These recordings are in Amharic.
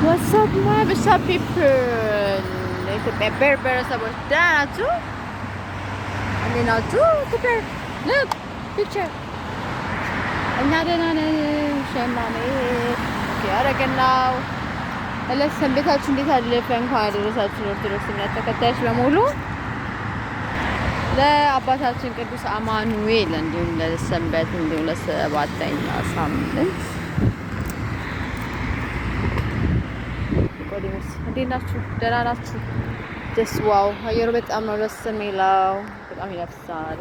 What's up, my what's up, people? ኢትዮጵያ ብሔር ብሔረሰቦች ደህና ናችሁ? እንዴት ናችሁ? ኩፐር look picture እኛ ደህና ነን። ሸማኔ ያደረግን ነው። ሰንበታችሁ እንዴት አለፈ? እንኳን አደረሳችሁ ኦርቶዶክስ እምነት ተከታዮች በሙሉ ለአባታችን ቅዱስ አማኑኤል እንዲሁም ለሰንበት እንዲሁም ለሰባተኛ ሳምንት እንዴት ናችሁ? ደህና ናችሁ? ደስ ዋው! አየሩ በጣም ነው ደስ የሚለው። በጣም ይነፍሳል።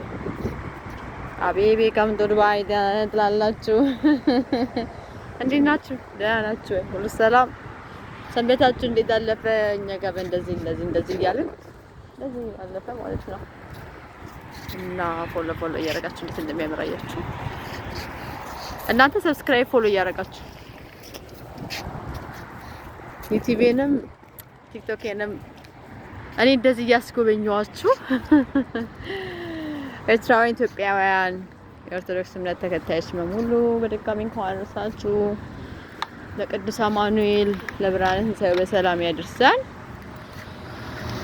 አቤቤ ከምቶ ዱባይ ትላላችሁ። እንዴት ናችሁ? ደህና ናችሁ? ሁሉ ሰላም? ሰንበታችሁ እንዴት አለፈ? እኛ ጋር እንደዚህ እያልን እንደዚህ አለፈ ማለት ነው። እና ፎሎ እያደረጋችሁ እንዴት እንደሚያመራያችሁ እናንተ ሰብስክራይብ ፎሎ እያደረጋችሁ ዩቲዩብንም ቲክቶክንም እኔ እንደዚህ እያስጎበኘኋችሁ ኤርትራውያን ኢትዮጵያውያን የኦርቶዶክስ እምነት ተከታዮች በሙሉ በድጋሚ እንኳን አደረሳችሁ ለቅዱስ አማኑኤል ለብርሃነ ትንሣኤው በሰላም ያድርሰን።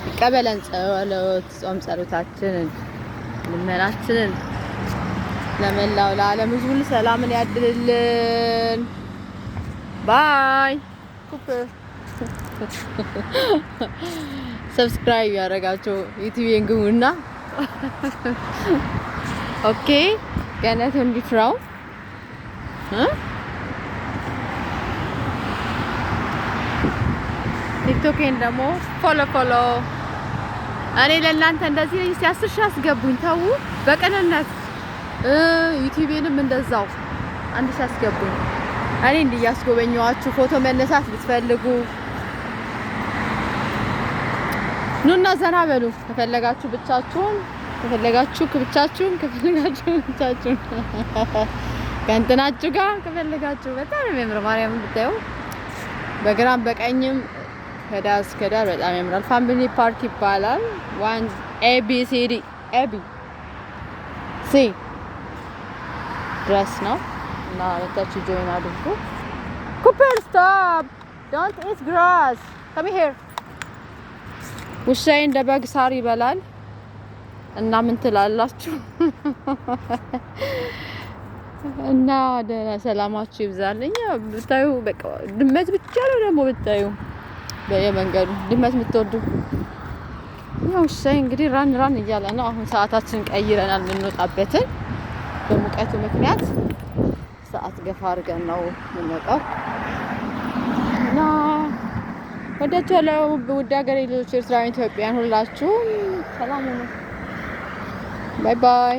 ይቀበለን ጾም ጸሎታችንን ልመናችንን ለመላው ለዓለም ሕዝብ ሁሉ ሰላምን ያድልልን። ባይ ኩፐር ሰብስክራይብ ያደረጋችሁ ዩቲዩብን ግቡና ኦኬ ገነት እንዲፍራው ቲክቶክን ደግሞ ፎሎ እኔ ለእናንተ እንደዚህ ሲያስር ሺህ አስገቡኝ። ተው በቅንነት ዩቲዩብንም እንደዛው አንድ ሺህ አስገቡኝ። እኔ እንዲያስጎበኘዋችሁ ፎቶ መነሳት ብትፈልጉ ኑና ዘና በሉ። ከፈለጋችሁ ብቻችሁን ከእንትናችሁ ጋር ከፈለጋችሁ በጣም የሚያምር ማርያም ብታዩ በግራም በቀኝም ከዳር እስከ ዳር በጣም ያምራል። ፋሚሊ ፓርክ ይባላል። ዋን ኤቢሲዲ ሲ ድረስ ነው እና ወጣችሁ ጆይን አድርጉ። ኩፐር ስቶፕ ዶንት ኢት ግራስ ካም ሂር። ውሻዬ እንደ በግ ሳር ይበላል እና ምን ትላላችሁ? እና ደህና ሰላማችሁ ይብዛልኝ። ብታዩ በቃ ድመት ብቻ ነው ደግሞ ብታዩ በየመንገዱ ድመት የምትወዱ ያው ውሻዬ እንግዲህ ራን እያለ ነው። አሁን ሰዓታችንን ቀይረናል የምንወጣበትን በሙቀቱ ምክንያት ሰዓት ገፋ አድርገን ነው የምንወጣው እና ወዳችኋለሁ። ውድ ሀገሬ ልጆች ኤርትራውያን ኢትዮጵያውያን ሁላችሁም ሰላም ሁኑ። ባይ ባይ።